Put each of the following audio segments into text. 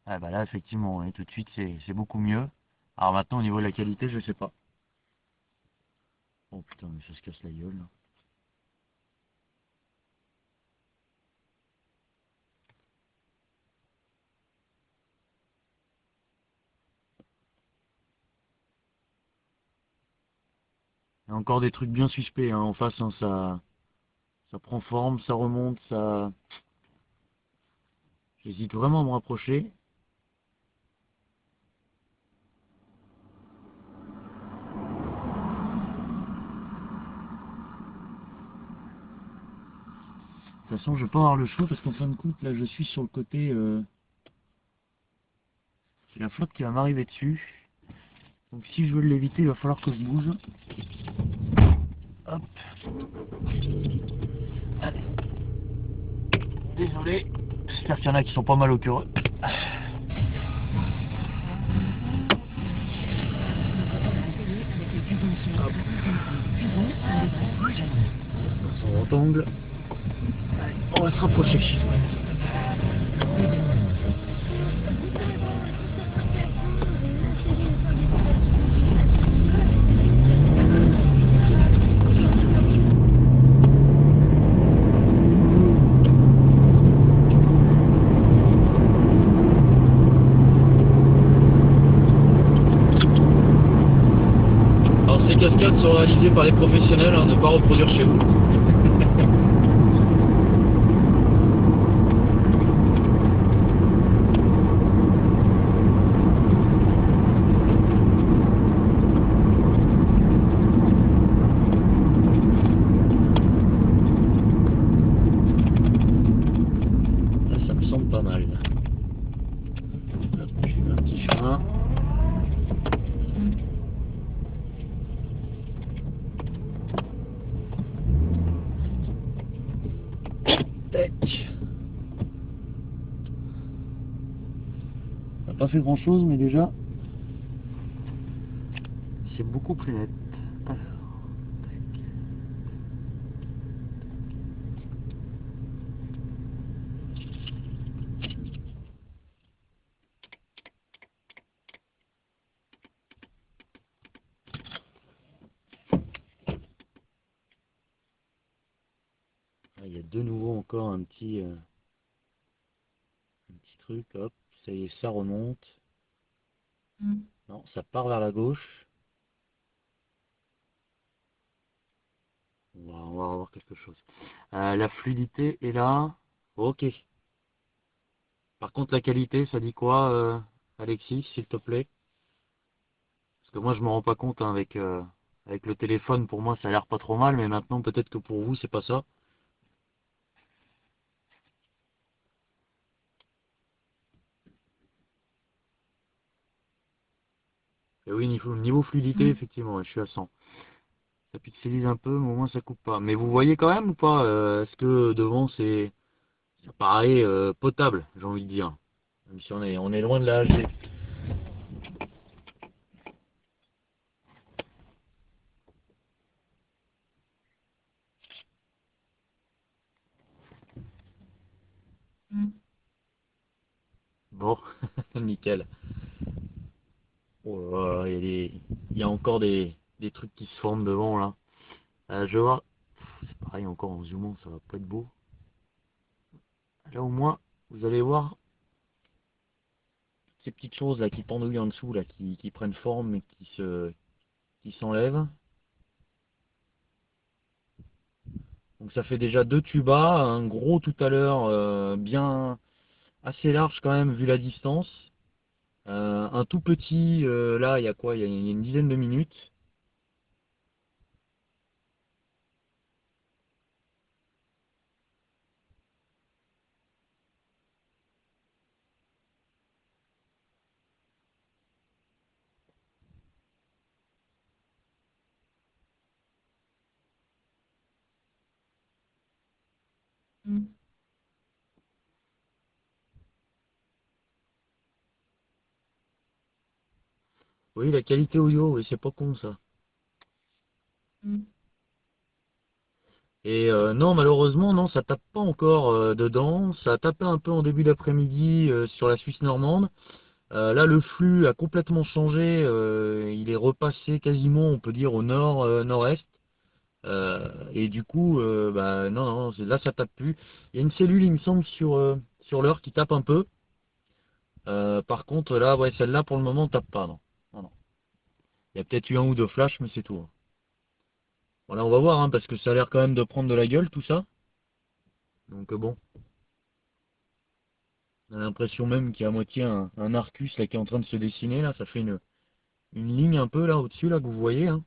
Ah bah là, effectivement, ouais, tout de suite, c'est beaucoup mieux. Alors maintenant, au niveau de la qualité, je sais pas. Oh putain, mais ça se casse la gueule, là. Il y a encore des trucs bien suspects hein, en face, hein, ça prend forme, ça remonte, ça... J'hésite vraiment à me rapprocher. De toute façon, je vais pas avoir le choix parce qu'en fin de compte, là, je suis sur le côté... C'est la flotte qui va m'arriver dessus. Donc si je veux l'éviter, il va falloir que je bouge. Hop. Allez. Désolé. J'espère qu'il y en a qui sont pas mal au cœur. Son rectangle. Allez, on va se rapprocher. Alors ces cascades sont réalisées par les professionnels, hein, ne pas reproduire chez vous. Là, ça me semble pas mal. Hop, je fais un petit chemin. Tac. On n'a pas fait grand chose, mais déjà, c'est beaucoup plus net. Alors, tac. Là, il y a de nouveau encore un petit truc, hop, ça y est, ça remonte. Non, ça part vers la gauche. On va avoir quelque chose. La fluidité est là. Ok. Par contre, la qualité, ça dit quoi, Alexis, s'il te plaît? Parce que moi, je me rends pas compte hein, avec le téléphone. Pour moi, ça a l'air pas trop mal, mais maintenant, peut-être que pour vous, c'est pas ça. Et oui, niveau fluidité, effectivement, ouais, je suis à 100. Ça pixelise un peu, mais au moins ça coupe pas. Mais vous voyez quand même ou pas est-ce que devant, ça paraît potable, j'ai envie de dire. Même si on est loin de la HD. Bon, nickel. Oh là là, il y a encore des trucs qui se forment devant là. Je vais voir. C'est pareil encore en zoomant, ça va pas être beau. Là au moins, vous allez voir ces petites choses là qui pendouillent en dessous là, qui prennent forme et qui s'enlèvent. Donc ça fait déjà deux tubas, un gros tout à l'heure, bien assez large quand même vu la distance. Un tout petit, là il y a quoi? Il y a une dizaine de minutes. Oui, la qualité audio, oui, c'est pas con ça. Et non, malheureusement, non, ça tape pas encore dedans. Ça a tapé un peu en début d'après-midi sur la Suisse normande. Là, le flux a complètement changé. Il est repassé quasiment, on peut dire, au nord, nord-est. Et du coup, bah non, non, là, ça tape plus. Il y a une cellule, il me semble, sur l'heure qui tape un peu. Par contre, là, ouais, celle-là, pour le moment, tape pas, non. Non, non. Il y a peut-être eu un ou deux flashs, mais c'est tout, hein. Voilà, on va voir, hein, parce que ça a l'air quand même de prendre de la gueule, tout ça. Donc bon, on a l'impression même qu'il y a à moitié un Arcus là qui est en train de se dessiner, là. Ça fait une ligne un peu là au-dessus, là, que vous voyez, hein.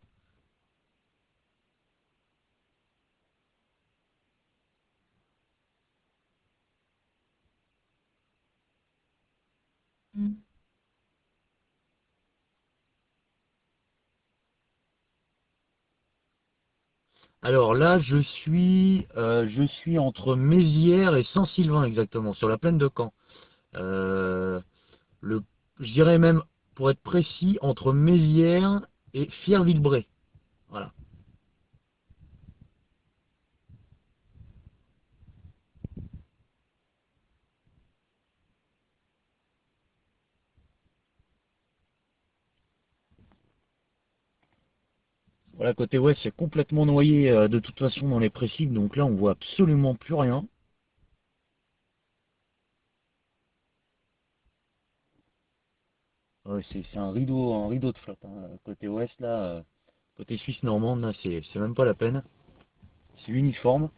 Alors là, je suis entre Mézières et Saint-Sylvain exactement, sur la plaine de Caen. Euh, le, je dirais même, pour être précis, entre Mézières et Fierville-Bray. Voilà. Voilà, côté ouest, c'est complètement noyé de toute façon dans les précipices, donc là, on voit absolument plus rien. Ouais, c'est un rideau de flotte, hein. Côté ouest, là, côté Suisse normande, là, c'est même pas la peine. C'est uniforme.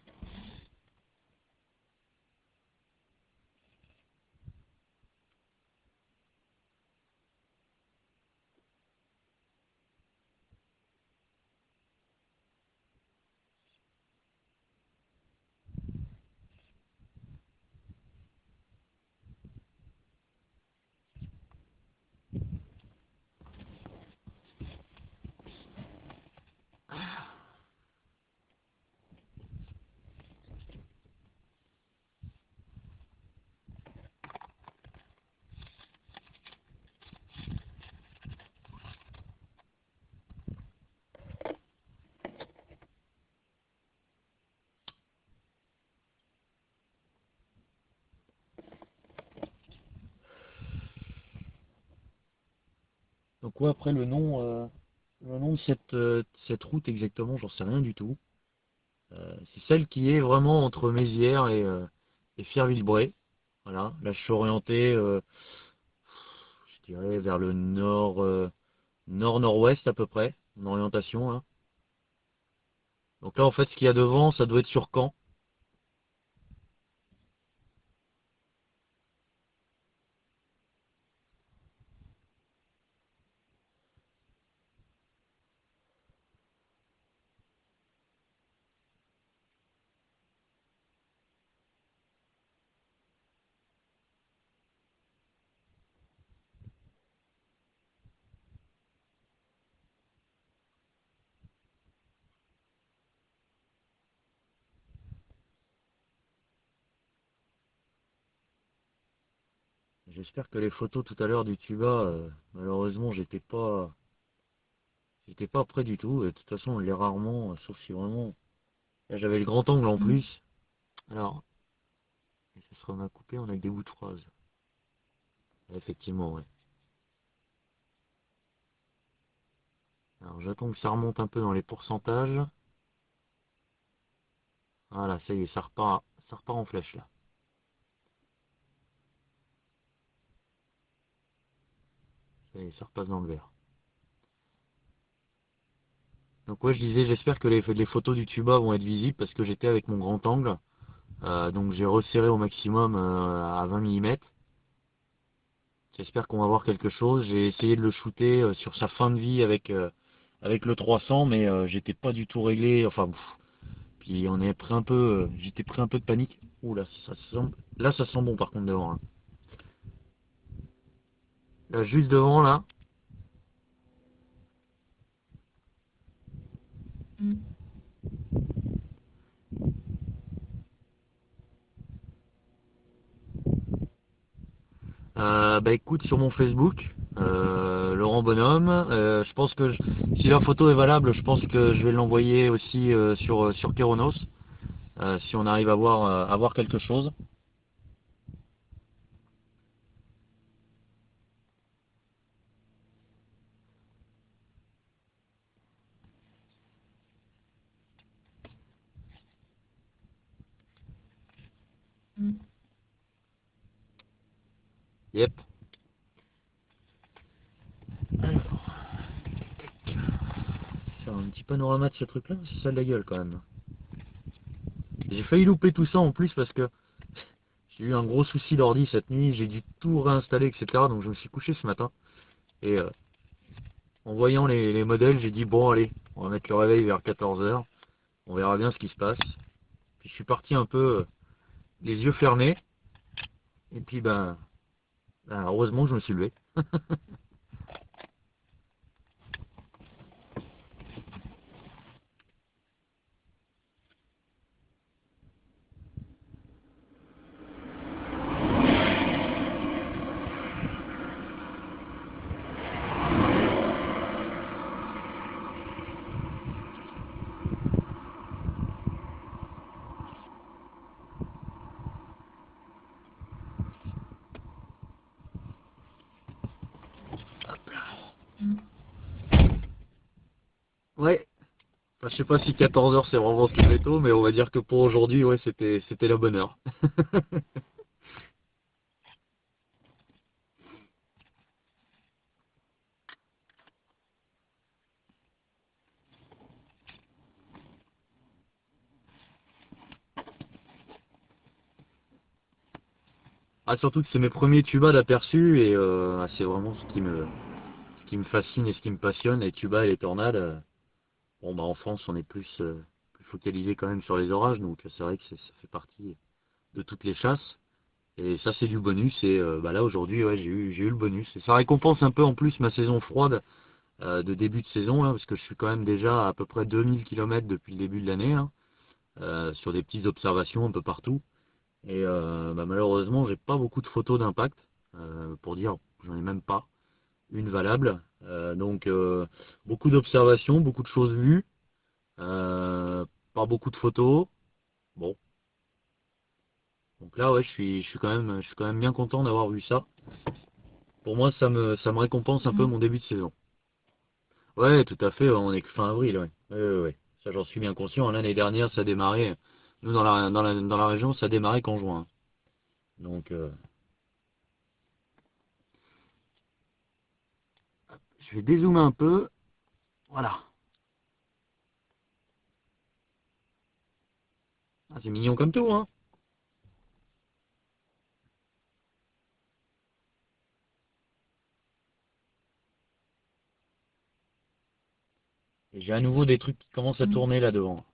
Donc ouais, après le nom de cette route exactement, j'en sais rien du tout. C'est celle qui est vraiment entre Mézières et Fierville-Bray. Voilà, là je suis orienté, je dirais vers le nord, nord-nord-ouest à peu près, en orientation, hein. Donc là en fait ce qu'il y a devant, ça doit être sur Caen. J'espère que les photos tout à l'heure du tuba, malheureusement j'étais pas près du tout. Et de toute façon on l'est rarement, sauf si vraiment. Là j'avais le grand angle en plus. Alors, et ça sera ma coupé, on a que des bouts de phrases. Effectivement, ouais. Alors j'attends que ça remonte un peu dans les pourcentages. Voilà, ça y est, ça repart en flèche là. Ça y est, ça repasse dans le vert. Donc ouais, je disais, j'espère que les photos du tuba vont être visibles parce que j'étais avec mon grand angle. Donc j'ai resserré au maximum à 20 mm. J'espère qu'on va voir quelque chose. J'ai essayé de le shooter sur sa fin de vie avec le 300, mais j'étais pas du tout réglé. Enfin, puis j'étais pris un peu de panique. Ouh là, ça sent bon par contre devant, là. Là, juste devant là. Bah écoute, sur mon Facebook, Laurent Bonhomme, je pense que si la photo est valable, je pense que je vais l'envoyer aussi sur Keronos. si on arrive à voir quelque chose. Yep. Alors, faire un petit panorama de ce truc-là, c'est ça de la gueule quand même. J'ai failli louper tout ça en plus parce que j'ai eu un gros souci d'ordi cette nuit, j'ai dû tout réinstaller, etc. Donc je me suis couché ce matin. Et en voyant les modèles, j'ai dit bon allez, on va mettre le réveil vers 14 h. On verra bien ce qui se passe. Puis je suis parti un peu les yeux fermés. Et puis ben, heureusement que je me suis levé. Hop là. Ouais. Enfin, je sais pas si 14 h c'est vraiment ce lever tôt, mais on va dire que pour aujourd'hui, ouais, c'était la bonne heure. Ah, surtout que c'est mes premiers tubas d'aperçu et c'est vraiment ce qui me fascine et ce qui me passionne. Les tubas et les tornades. Bon, bah en France, on est plus focalisé quand même sur les orages, donc c'est vrai que ça fait partie de toutes les chasses. Et ça, c'est du bonus. Et bah là, aujourd'hui, ouais, j'ai eu le bonus. Et ça récompense un peu en plus ma saison froide de début de saison, hein, parce que je suis quand même déjà à peu près 2000 km depuis le début de l'année, hein, sur des petites observations un peu partout. Et bah, malheureusement, j'ai pas beaucoup de photos d'impact, pour dire, j'en ai même pas une valable. Donc beaucoup d'observations, beaucoup de choses vues, euh, pas beaucoup de photos. Bon, donc là, ouais, je suis quand même bien content d'avoir vu ça. Pour moi, ça me récompense un peu mon début de saison. Ouais, tout à fait, on est que fin avril, ouais. Ouais, ouais, ouais. Ça, j'en suis bien conscient. L'année dernière, ça démarrait. Nous, dans la région, ça démarrait qu'en juin. Donc, je vais dézoomer un peu. Voilà. Ah, c'est mignon comme tout, hein. Et j'ai à nouveau des trucs qui commencent à tourner là devant.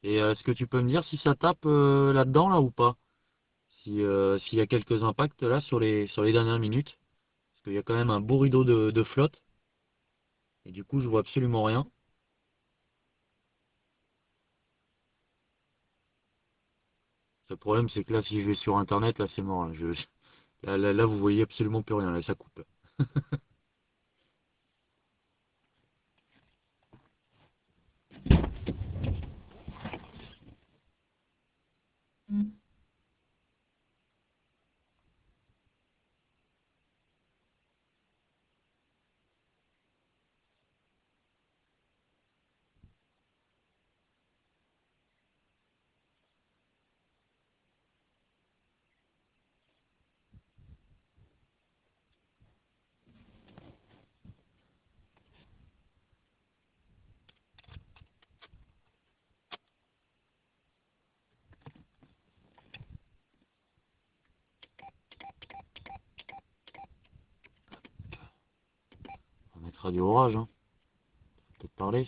Et est-ce que tu peux me dire si ça tape là-dedans, là, ou pas? Si, s'il y a quelques impacts là sur les dernières minutes? Parce qu'il y a quand même un beau rideau de flotte. Et du coup, je vois absolument rien. Le problème, c'est que là, si je vais sur Internet, là, c'est mort. Là, là, vous voyez absolument plus rien. Là, ça coupe. On mettra du orage, hein. Peut-être parler.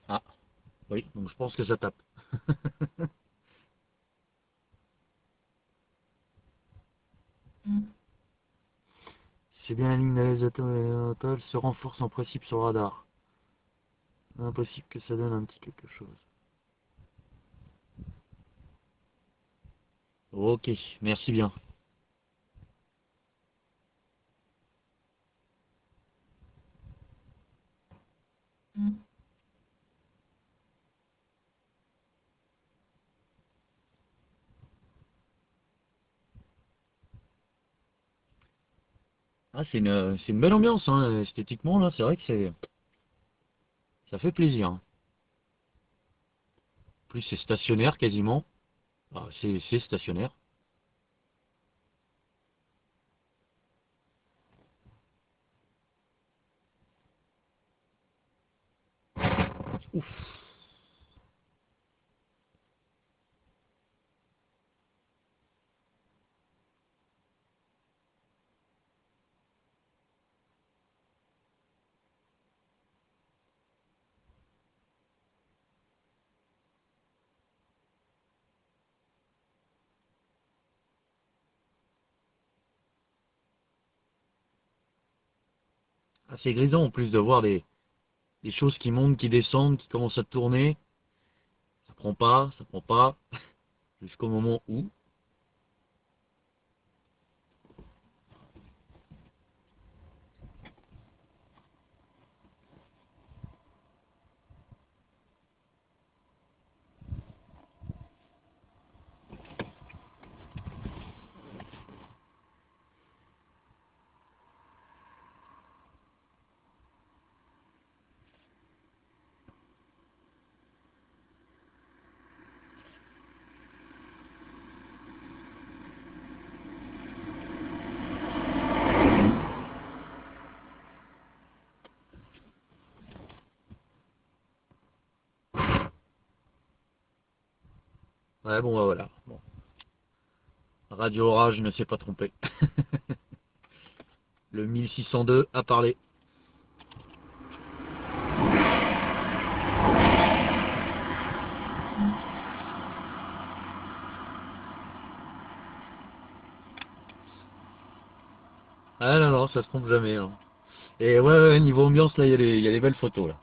Ah, oui, donc je pense que ça tape. bien la ligne d'Aristotle se renforce en principe sur le radar. Impossible que ça donne un petit quelque chose. Ok, merci bien. Ah, c'est une belle ambiance, hein, esthétiquement, là, c'est vrai que ça fait plaisir. En plus, c'est stationnaire quasiment. Ah, c'est stationnaire. Ouf. Ah, c'est grisant en plus de voir des choses qui montent, qui descendent, qui commencent à tourner. Ça prend pas, jusqu'au moment où. Ouais, bon, bah, voilà. Bon. Radio Orage ne s'est pas trompé. Le 1602 a parlé. Ah non, non, ça se trompe jamais, hein. Et ouais, ouais, niveau ambiance, là, il y a des belles photos, là.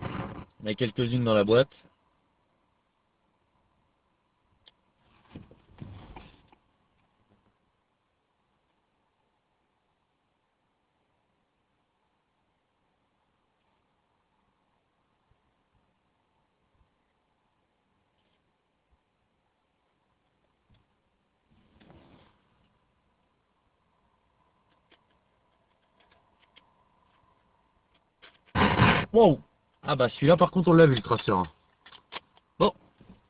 Il y en a quelques-unes dans la boîte. Wow! Ah bah celui-là, par contre, on l'a vu, le traceur, hein. Bon,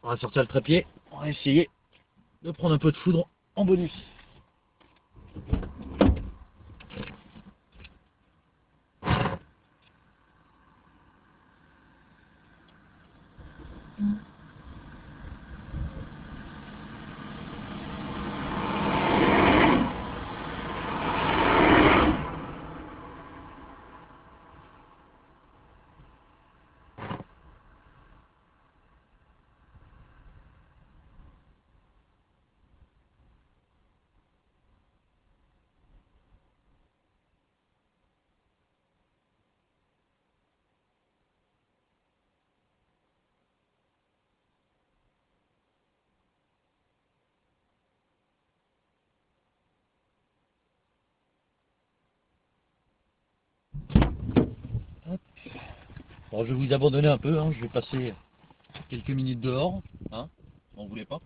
on va sortir le trépied. On va essayer de prendre un peu de foudre en bonus. Bon, je vais vous abandonner un peu, hein. Je vais passer quelques minutes dehors, hein. On voulait pas.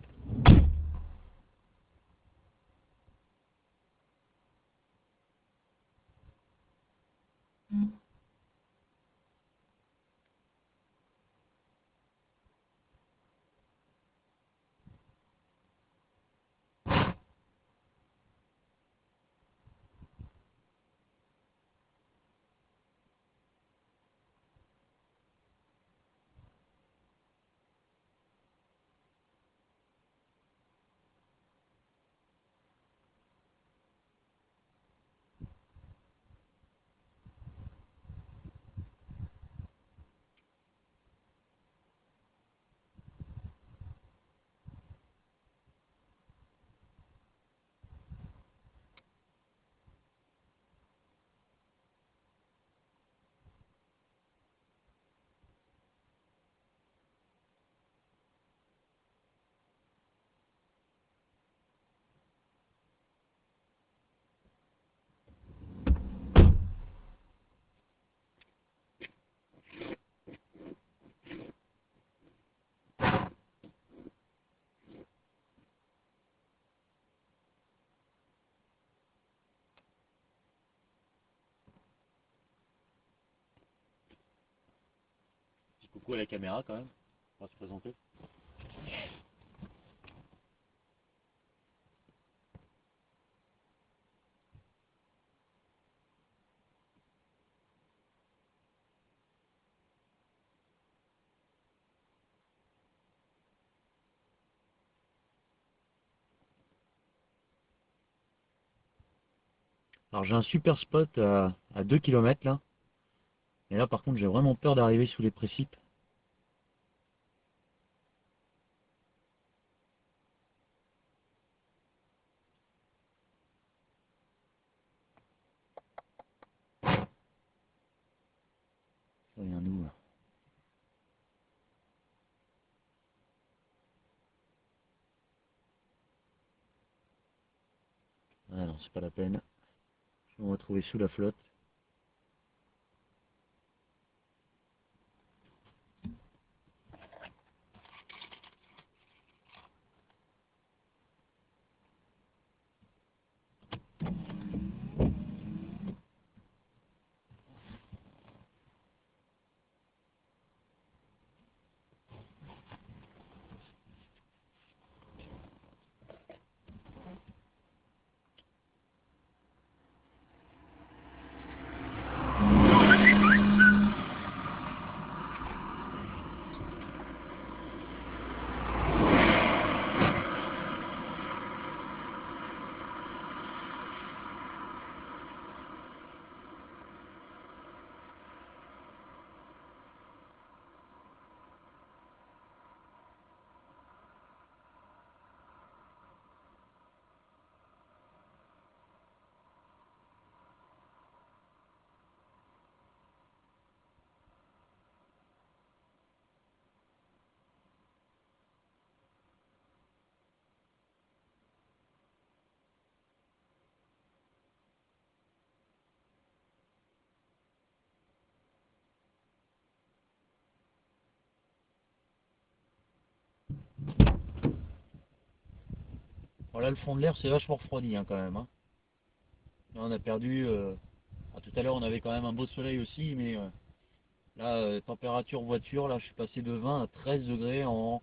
Coucou à la caméra quand même, on va se présenter. Alors j'ai un super spot à 2 km là. Et là par contre j'ai vraiment peur d'arriver sous les précipes. Il y a un loup là. Ah non, c'est pas la peine. Je vais me retrouver sous la flotte. Voilà, le fond de l'air c'est vachement refroidi hein, quand même. Hein. Là on a perdu... tout à l'heure on avait quand même un beau soleil aussi, mais là, température voiture, là je suis passé de 20 à 13 degrés en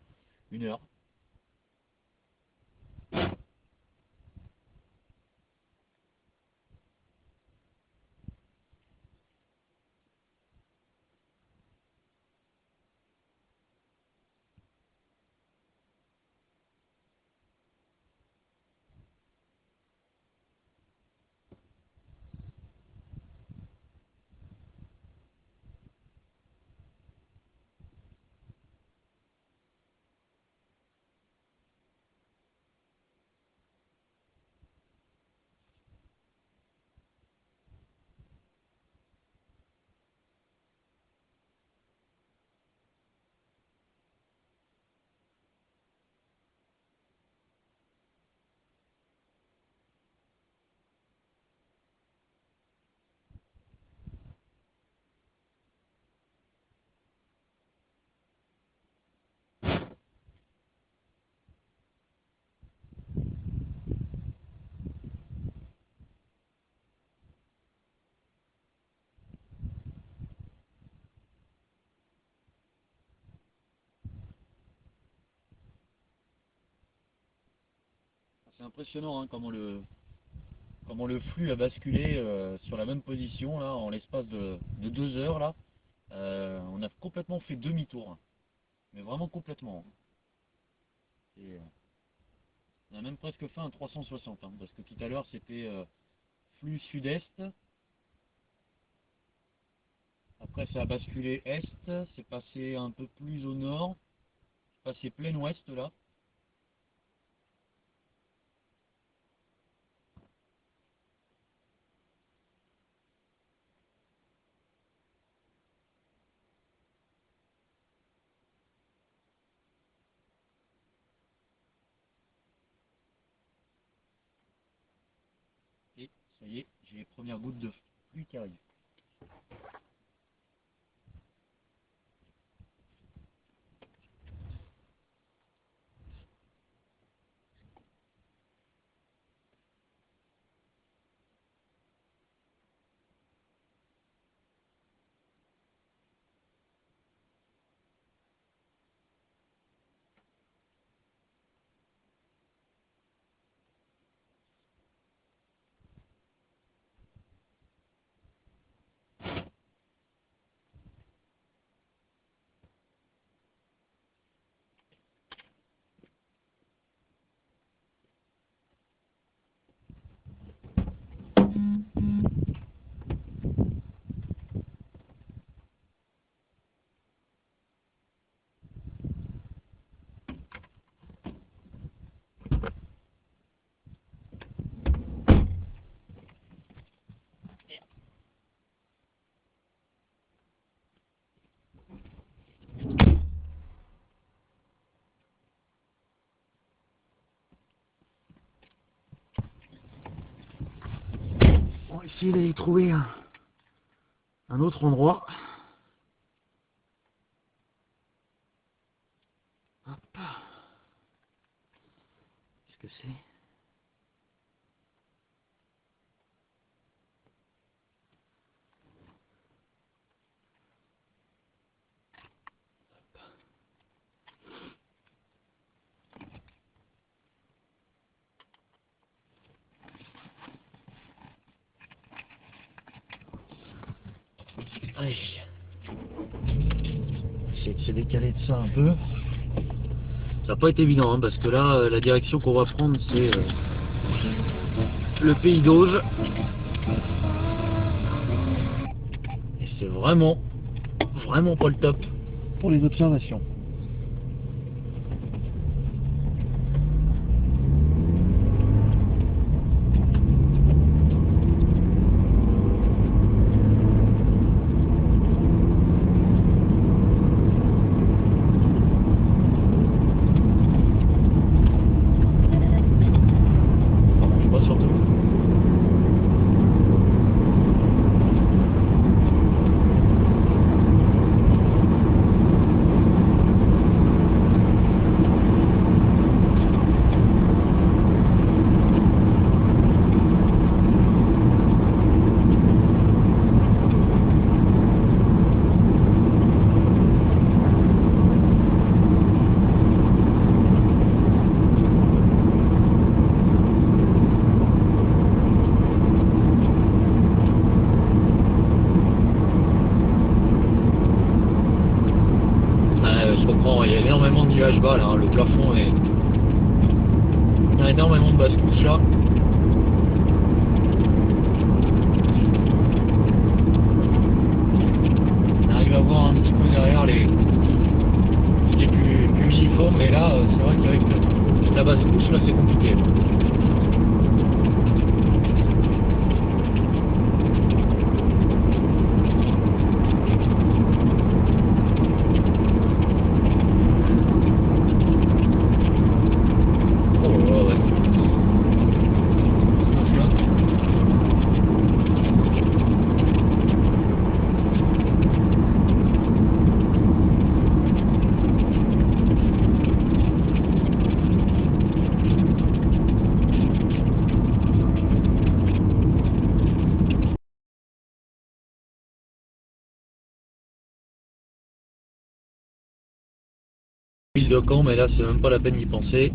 1 heure. C'est impressionnant hein, comment le flux a basculé sur la même position là en l'espace de 2 heures là. On a complètement fait demi-tour, hein. Mais vraiment complètement. Hein. On a même presque fait un 360 hein, parce que tout à l'heure c'était flux sud-est. Après ça a basculé est, c'est passé un peu plus au nord, c'est passé plein ouest là. Et ça y est, j'ai les premières gouttes de pluie qui arrivent. essayer d'aller trouver un autre endroit. Hop. Qu'est-ce que c'est? Allez. Essayer de se décaler de ça un peu. Ça n'a pas été évident hein, parce que là la direction qu'on va prendre c'est le pays d'Auge. Et c'est vraiment pas le top pour les observations. Il y a énormément de nuages bas là, hein. Le plafond est... Il y a énormément de basses couches là. On arrive à voir un petit peu derrière les... ce qui est plus uniforme, mais là c'est vrai qu'avec la basse couche là c'est compliqué. Ville de Caen, mais là c'est même pas la peine d'y penser.